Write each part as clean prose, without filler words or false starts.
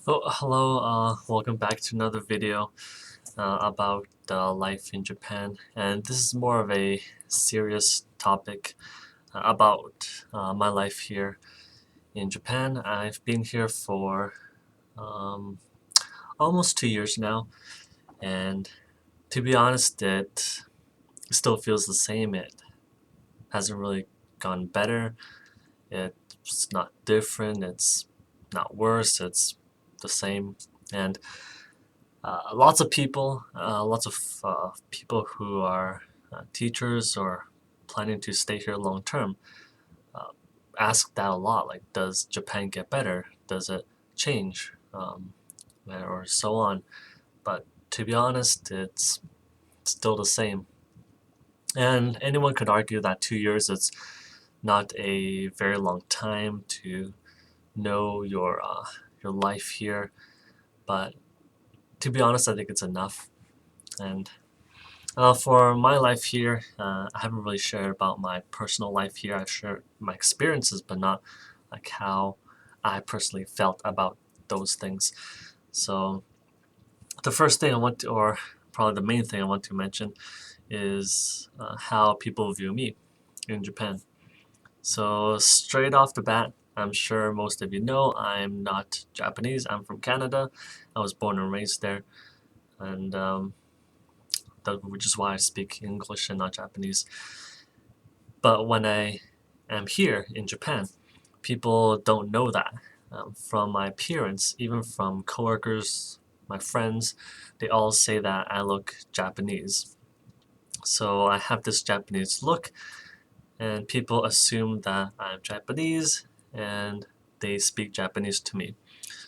Oh, hello, welcome back to another video about life in Japan. And this is more of a serious topic about my life here in Japan. I've been here for um, almost 2 years now, and to be honest, it still feels the same. It hasn't really gone better. It's not different. It's not worse. It's the same. And lots of people who are teachers or planning to stay here long term uh, ask that a lot. Like, does Japan get better? Does it change? Or so on. But to be honest, it's still the same. And anyone could argue that 2 years is not a very long time to know your life here. But to be honest, I think it's enough. And for my life here, I haven't really shared about my personal life here. I've shared my experiences, but not like how I personally felt about those things. So the first thing I want to, or probably the main thing I want to mention, is how people view me in Japan. So straight off the bat, I'm sure most of you know I'm not Japanese. I'm from Canada. I was born and raised there, and which is why I speak English and not Japanese. But when I am here in Japan, people don't know that. From my appearance, even from coworkers, my friends, they all say that I look Japanese. So I have this Japanese look, and people assume that I'm Japanese and they speak Japanese to me.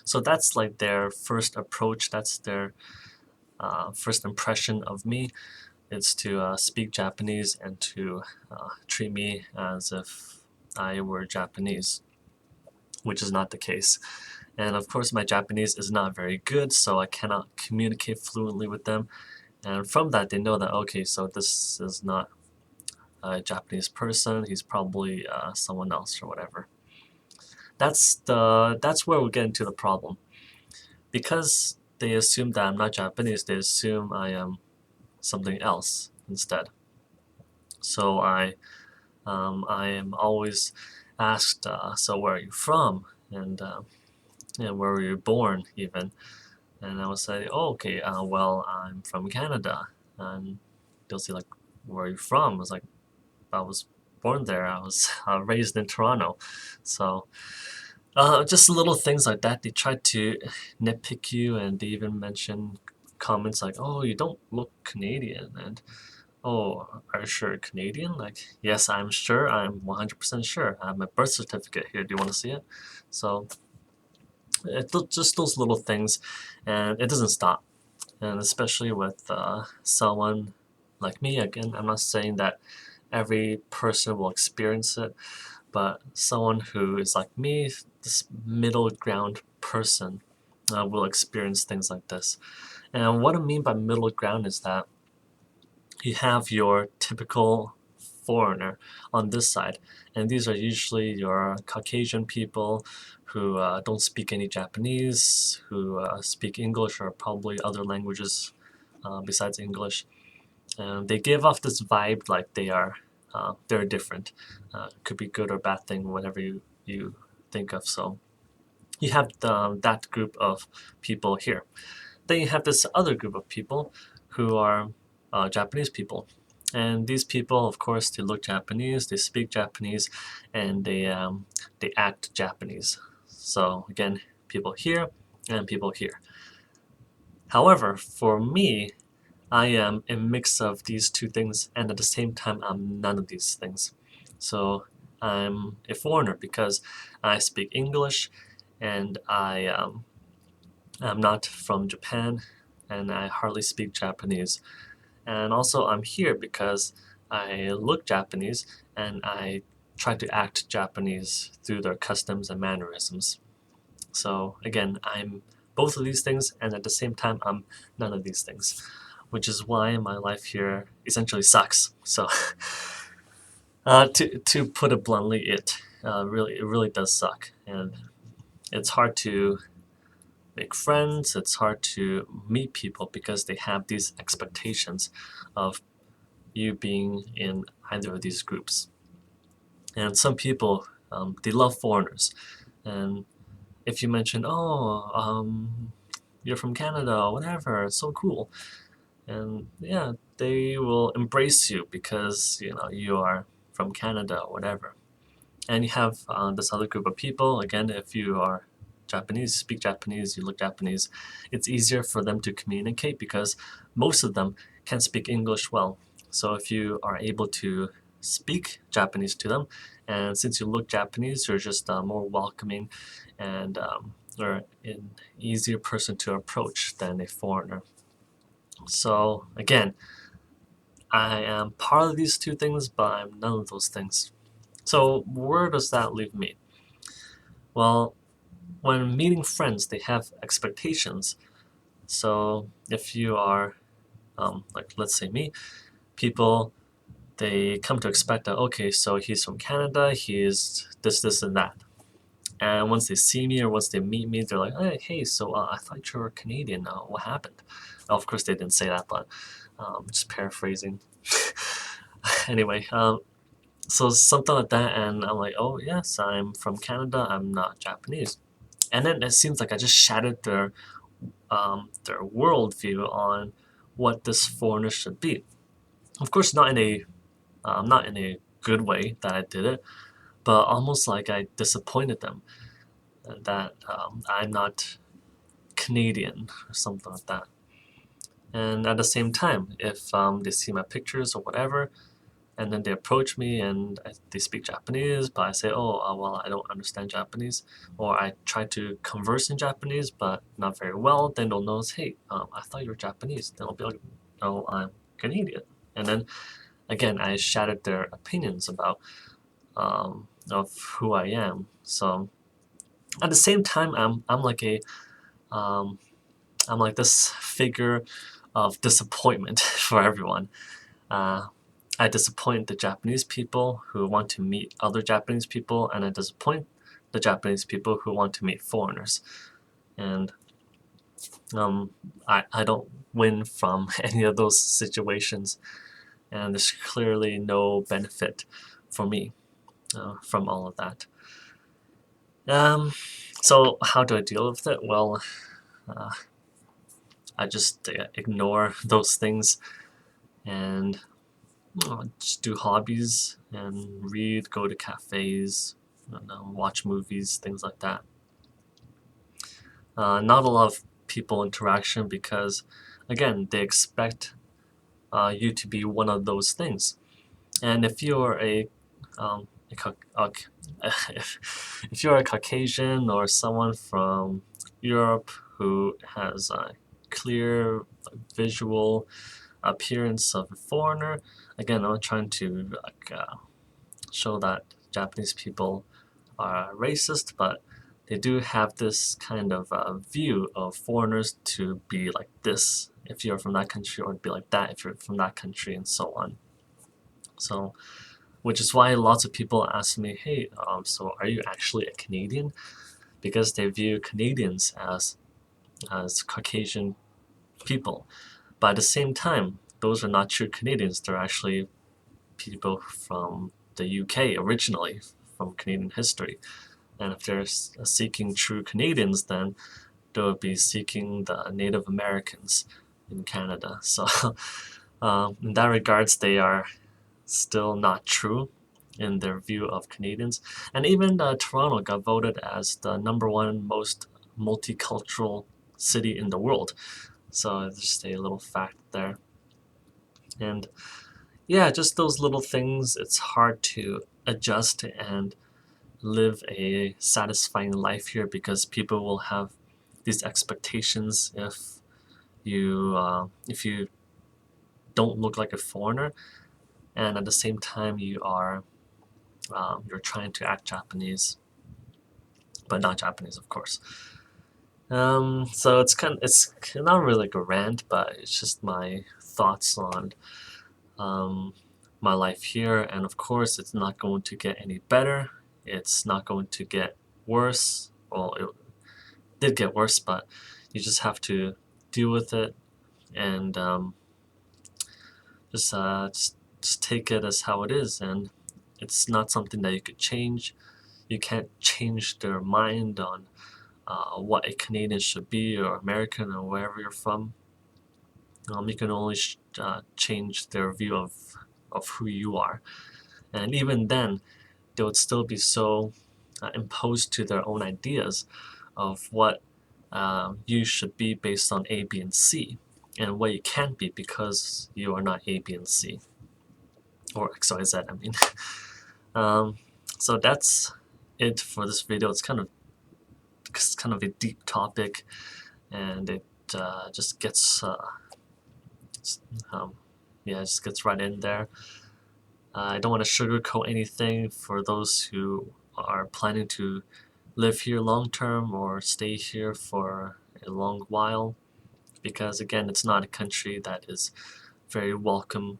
So that's like their first approach, that's their first impression of me. It's to speak Japanese and to treat me as if I were Japanese, which is not the case. And of course, my Japanese is not very good, so I cannot communicate fluently with them. And from that, they know that, okay, so this is not a Japanese person, he's probably someone else or whatever. That's where we get into the problem. Because they assume that I'm not Japanese, they assume I am something else instead. So I am always asked, so where are you from? And where were you born, even? And I would say, oh, okay, well, I'm from Canada. And they'll say, like, where are you from? I was like, I was born there. I was raised in Toronto. So just little things like that. They try to nitpick you, and they even mention comments like, oh, you don't look Canadian. And oh, are you sure you're Canadian? Like, yes, I'm sure. I'm 100% sure. I have my birth certificate here. Do you want to see it? So, just those little things, and it doesn't stop. And especially with someone like me, again, I'm not saying that every person will experience it, but someone who is like me, this middle ground person, will experience things like this. And what I mean by middle ground is that you have your typical foreigner on this side, and these are usually your Caucasian people who don't speak any Japanese, who speak English or probably other languages besides English. And they give off this vibe like they're different. Could be good or bad thing, whatever you think of. So you have that group of people here. Then you have this other group of people who are Japanese people. And these people, of course, they look Japanese, they speak Japanese, and they act Japanese. So again, people here and people here. However, for me, I am a mix of these two things, and at the same time, I'm none of these things. So I'm a foreigner because I speak English, and I'm not from Japan, and I hardly speak Japanese. And also, I'm here because I look Japanese and I try to act Japanese through their customs and mannerisms. So, again, I'm both of these things, and at the same time, I'm none of these things, which is why my life here essentially sucks. So, to put it bluntly, it really does suck, and it's hard to make friends, it's hard to meet people because they have these expectations of you being in either of these groups. And some people, they love foreigners. And if you mention, oh, you're from Canada or whatever, it's so cool. And yeah, they will embrace you because you are from Canada or whatever. And you have this other group of people. Again, if you are Japanese, speak Japanese, you look Japanese, it's easier for them to communicate because most of them can speak English well. So if you are able to speak Japanese to them, and since you look Japanese, you're just more welcoming and or an easier person to approach than a foreigner. So again, I am part of these two things, but I'm none of those things. So where does that leave me? Well, when meeting friends, they have expectations. So if you are, like let's say me, people, they come to expect that, okay, so he's from Canada, he's this, and that. And once they see me or once they meet me, they're like, hey, so I thought you were Canadian. What happened? Of course, they didn't say that, but just paraphrasing. Anyway, so something like that, and I'm like, oh yes, I'm from Canada, I'm not Japanese. And then it seems like I just shattered their worldview on what this foreigner should be. Of course, not in a good way that I did it, but almost like I disappointed them that I'm not Canadian or something like that. And at the same time, if they see my pictures or whatever, and then they approach me and they speak Japanese, but I say, oh, well, I don't understand Japanese, or I try to converse in Japanese, but not very well, then they'll notice, hey, I thought you were Japanese. Then I'll be like, no, I'm Canadian. And then again, I shattered their opinions about of who I am. So at the same time, I'm like um, I'm like this figure of disappointment for everyone. Uh, I disappoint the Japanese people who want to meet other Japanese people, and I disappoint the Japanese people who want to meet foreigners. And I don't win from any of those situations, and there's clearly no benefit for me from all of that. So how do I deal with it? Well, uh, I just ignore those things and just do hobbies and read, go to cafes, watch movies, things like that. Not a lot of people interaction because, again, they expect you to be one of those things. And if you're if you're a Caucasian or someone from Europe who has a clear visual appearance of a foreigner, again, I'm trying to show that Japanese people are racist, but they do have this kind of view of foreigners to be like this if you're from that country, or be like that if you're from that country, and so on. So, which is why lots of people ask me, hey, so are you actually a Canadian? Because they view Canadians as Caucasian people. But at the same time, those are not true Canadians. They're actually people from the UK originally, from Canadian history. And if they're seeking true Canadians, then they would be seeking the Native Americans in Canada. So in that regards, they are still not true in their view of Canadians. And even Toronto got voted as the #1 most multicultural city in the world. So just a little fact there. And yeah, just those little things, it's hard to adjust and live a satisfying life here because people will have these expectations if you don't look like a foreigner, and at the same time you're trying to act Japanese, but not Japanese, of course. So it's not really like a rant, but it's just my thoughts on my life here, and of course it's not going to get any better. It's not going to get worse. Well, did get worse, but you just have to deal with it and just take it as how it is, and it's not something that you could change. You can't change their mind on what a Canadian should be, or American, or wherever you're from. You can only change their view of who you are, and even then they would still be so imposed to their own ideas of what you should be based on A, B, and C, and what you can't be because you are not A, B, and C, or X, Y, Z, I mean. So that's it for this video. It's kind of a deep topic, and it just gets yeah, it just gets right in there. I don't want to sugarcoat anything for those who are planning to live here long term or stay here for a long while, because again, it's not a country that is very welcoming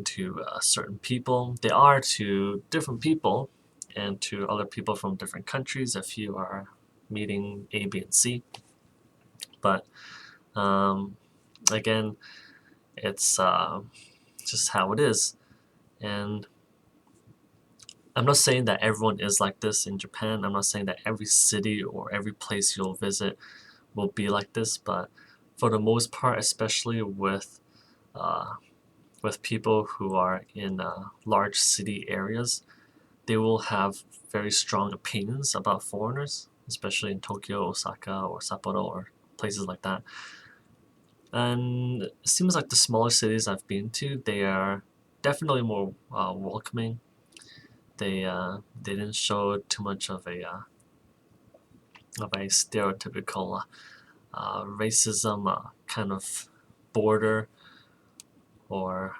to certain people. They are to different people and to other people from different countries if you are meeting A, B, and C. But again, it's just how it is. And I'm not saying that everyone is like this in Japan. I'm not saying that every city or every place you'll visit will be like this, but for the most part, especially with people who are in large city areas, they will have very strong opinions about foreigners, especially in Tokyo, Osaka, or Sapporo, or places like that. And it seems like the smaller cities I've been to, they are definitely more welcoming. They didn't show too much of a stereotypical racism kind of border or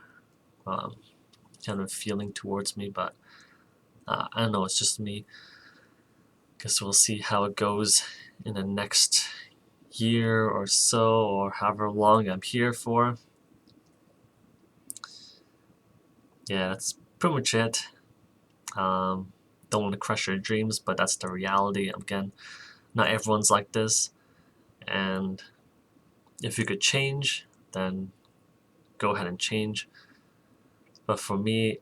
kind of feeling towards me, but I don't know, it's just me. Guess we'll see how it goes in the next year or so, or however long I'm here for. Yeah, that's pretty much it. Don't want to crush your dreams, but that's the reality. Again, not everyone's like this, and if you could change, then go ahead and change. But for me,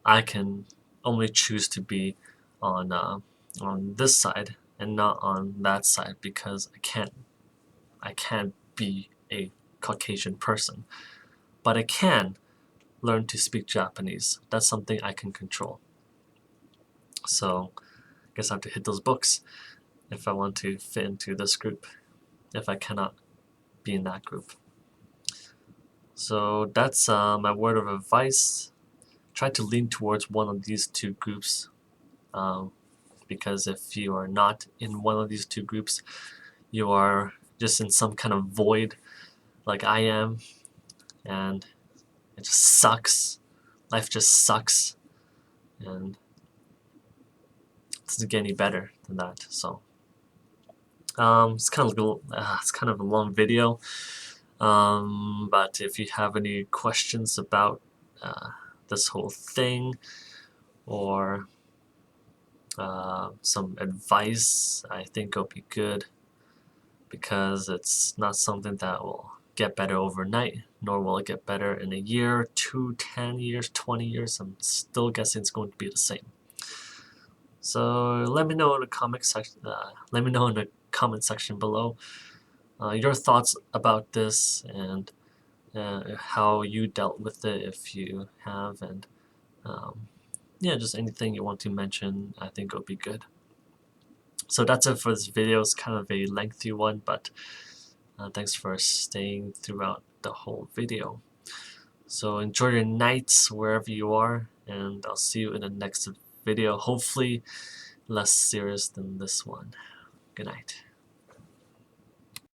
I can only choose to be on this side and not on that side, because I can't be a Caucasian person, but I can learn to speak Japanese. That's something I can control. So I guess I have to hit those books if I want to fit into this group, if I cannot be in that group. So that's my word of advice. Try to lean towards one of these two groups, because if you are not in one of these two groups, you are just in some kind of void like I am, and it just sucks. Life just sucks, and it doesn't get any better than that. So it's kind of a long video, but if you have any questions about this whole thing, or some advice, I think it'll be good, because it's not something that will get better overnight, nor will it get better in a year, 2, 10 years, 20 years. I'm still guessing it's going to be the same. So let me know in the comment section below your thoughts about this, and how you dealt with it, if you have, and yeah, just anything you want to mention. I think it would be good. So that's it for this video. It's kind of a lengthy one, but thanks for staying throughout the whole video. So enjoy your nights wherever you are, and I'll see you in the next video, hopefully less serious than this one. Good night.